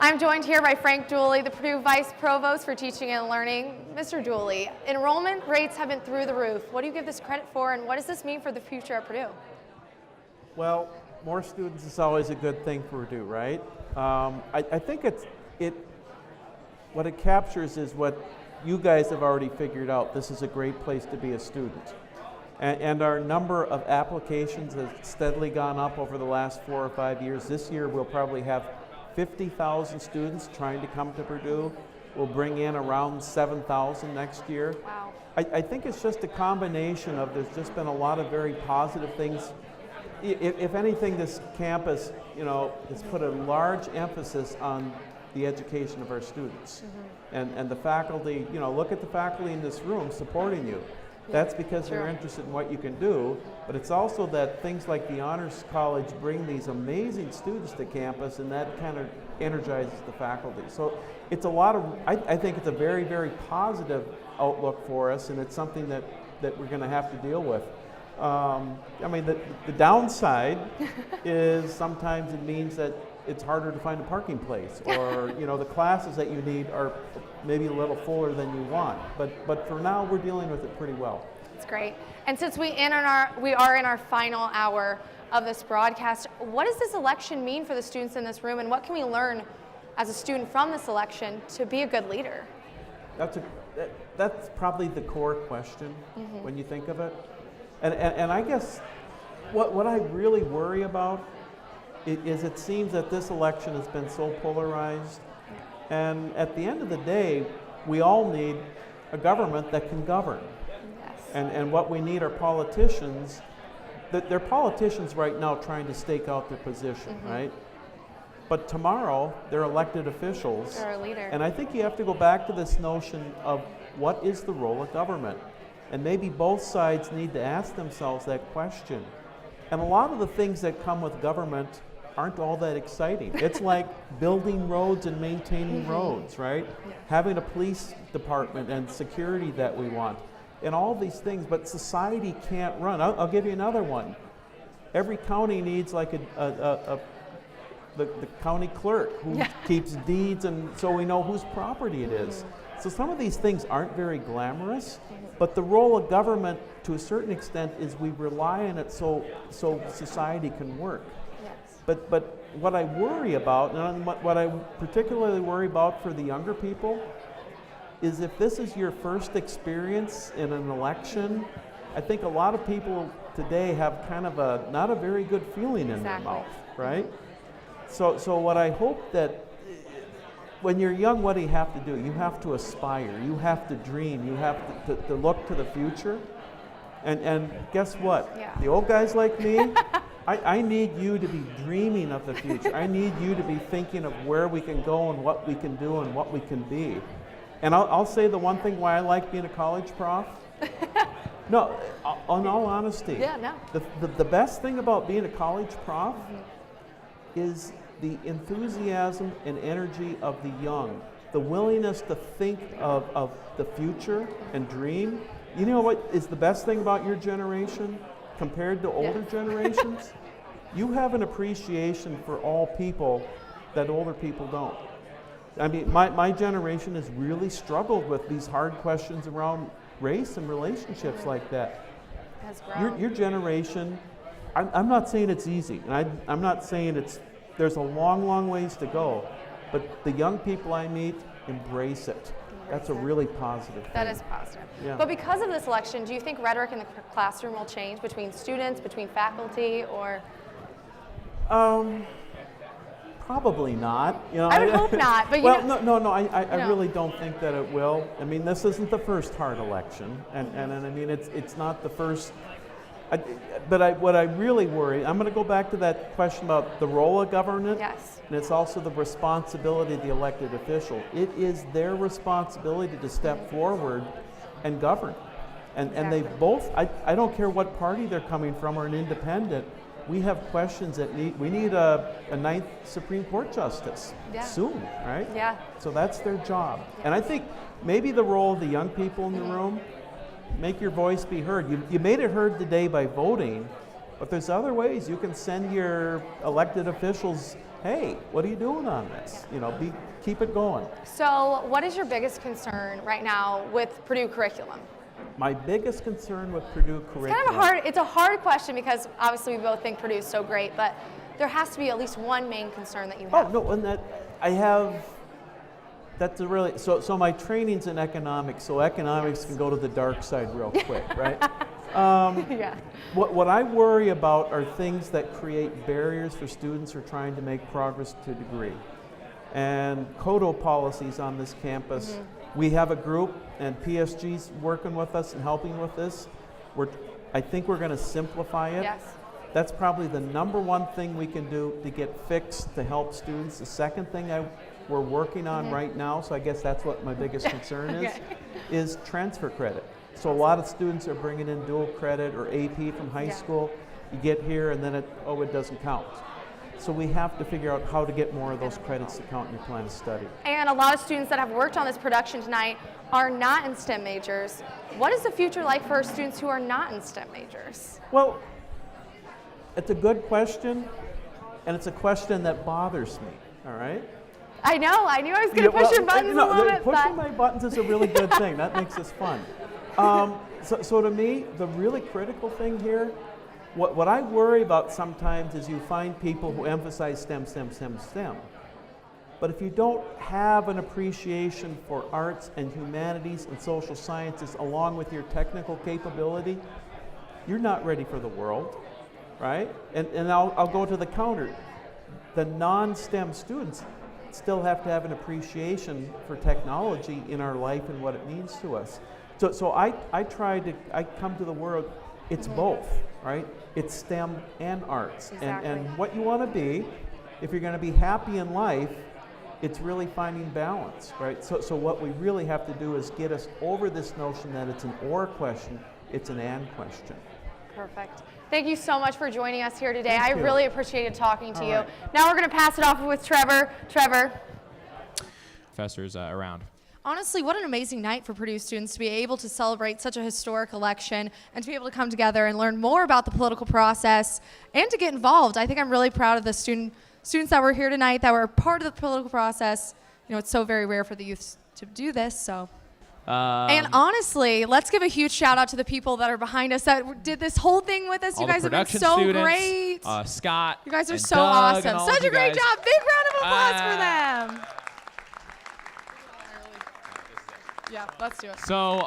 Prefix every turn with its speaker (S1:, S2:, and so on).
S1: I'm joined here by Frank Dooley, the Purdue Vice Provost for Teaching and Learning. Mr. Dooley, enrollment rates have been through the roof. What do you give this credit for, and what does this mean for the future at Purdue?
S2: Well, more students is always a good thing for Purdue, right? I think what it captures is what you guys have already figured out. This is a great place to be a student. And our number of applications has steadily gone up over the last 4 or 5 years. This year we'll probably have 50,000 students trying to come to Purdue. We'll bring in around 7,000 next year.
S1: Wow.
S2: I think it's just a combination of, there's just been a lot of very positive things. If anything, this campus, has put a large emphasis on the education of our students. Mm-hmm. And the faculty, look at the faculty in this room supporting you. That's because they're interested in what you can do, but it's also that things like the Honors College bring these amazing students to campus, and that kind of energizes the faculty. So it's a lot of, I think it's a very, very positive outlook for us, and it's something that we're going to have to deal with. The downside is sometimes it means that it's harder to find a parking place, or the classes that you need are maybe a little fuller than you want. But for now, we're dealing with it pretty well.
S1: That's great. And since we are in our final hour of this broadcast, what does this election mean for the students in this room, and what can we learn as a student from this election to be a good leader?
S2: That's probably the core question when you think of it. And I guess what I really worry about is it seems that this election has been so polarized, and at the end of the day, we all need a government that can govern.
S1: Yes.
S2: And what we need are politicians. They're politicians right now trying to stake out their position, right? But tomorrow, they're elected officials.
S1: They're a leader.
S2: And I think you have to go back to this notion of what is the role of government? And maybe both sides need to ask themselves that question. And a lot of the things that come with government aren't all that exciting. It's like building roads and maintaining roads, right? Yeah. Having a police department and security that we want, and all these things, but society can't run. I'll give you another one. Every county needs like the county clerk who keeps deeds, and so we know whose property it is. So some of these things aren't very glamorous, but the role of government to a certain extent is we rely on it so society can work. But what I worry about, and what I particularly worry about for the younger people, is if this is your first experience in an election, I think a lot of people today have kind of not a very good feeling in their mouth, right? So what I hope that when you're young, what do you have to do? You have to aspire, you have to dream, you have to look to the future. And guess what? Yeah. The old guys like me, I need you to be dreaming of the future. I need you to be thinking of where we can go and what we can do and what we can be. And I'll say the one thing why I like being a college prof. No, in all honesty, the best thing about being a college prof is the enthusiasm and energy of the young, the willingness to think of the future and dream. You know what is the best thing about your generation compared to older generations? You have an appreciation for all people that older people don't. I mean, my generation has really struggled with these hard questions around race and relationships like that. Your generation, I'm not saying it's easy, and I'm not saying there's a long, long ways to go, but the young people I meet embrace it. That's a really positive thing.
S1: That is positive.
S2: Yeah.
S1: But because of this election, do you think rhetoric in the classroom will change between students, between faculty, or?
S2: Probably not.
S1: I would hope not. But
S2: I really don't think that it will. I mean, this isn't the first hard election, and I mean it's not the first. What I really worry, I'm going to go back to that question about the role of government.
S1: Yes.
S2: And it's also the responsibility of the elected official. It is their responsibility to step forward and govern. And they both, I don't care what party they're coming from or an independent, we have questions that we need a ninth Supreme Court justice soon, right?
S1: Yeah.
S2: So that's their job. Yeah. And I think maybe the role of the young people in the room, make your voice be heard. You made it heard today by voting, but there's other ways. You can send your elected officials hey, what are you doing on this? You know, keep it going.
S1: So what is your biggest concern right now with Purdue curriculum?
S2: My biggest concern with Purdue curriculum.
S1: It's a hard question because obviously we both think Purdue is so great, but there has to be at least one main concern that you have.
S2: Oh, no, and that's a really, so my training's in economics, so economics can go to the dark side real quick, right?
S1: Yeah.
S2: What I worry about are things that create barriers for students who are trying to make progress to a degree. And CODO policies on this campus, we have a group, and PSG's working with us and helping with this. I think we're going to simplify it.
S1: Yes.
S2: That's probably the number one thing we can do to get fixed to help students. The second thing we're working on right now, so I guess that's what my biggest concern is transfer credit. So a lot of students are bringing in dual credit or AP from high school. You get here and then it doesn't count. So we have to figure out how to get more of those credits to count in your plan of study.
S1: And a lot of students that have worked on this production tonight are not in STEM majors. What is the future like for students who are not in STEM majors?
S2: Well, it's a good question, and it's a question that bothers me, all right?
S1: I know, I knew I was going to push your buttons a little bit.
S2: Pushing my buttons is a really good thing. That makes this fun. So to me, the really critical thing here, what I worry about sometimes is you find people who emphasize STEM. But if you don't have an appreciation for arts and humanities and social sciences along with your technical capability, you're not ready for the world, right? And I'll go to the counter. The non-STEM students still have to have an appreciation for technology in our life and what it means to us. So I come to the world, it's both, right? It's STEM and arts.
S1: Exactly.
S2: And what you want to be, if you're going to be happy in life, it's really finding balance, right? So what we really have to do is get us over this notion that it's an or question, it's an and question.
S1: Perfect. Thank you so much for joining us here today.
S2: Thank
S1: I
S2: you.
S1: really appreciated talking to you.
S2: Right.
S1: Now we're going to pass it off with Trevor. Trevor.
S3: Professors around.
S1: Honestly, what an amazing night for Purdue students to be able to celebrate such a historic election and to be able to come together and learn more about the political process and to get involved. I think I'm really proud of the students that were here tonight that were part of the political process. You know, it's so very rare for the youth to do this, so. And honestly, let's give a huge shout out to the people that are behind us that did this whole thing with us. You guys have been so
S3: students,
S1: great.
S3: Scott.
S1: You guys are
S3: and
S1: so
S3: Doug
S1: awesome.
S3: and all
S1: Such
S3: of
S1: a great
S3: you guys.
S1: job. Big round of applause for them. Yeah, let's do it.
S3: So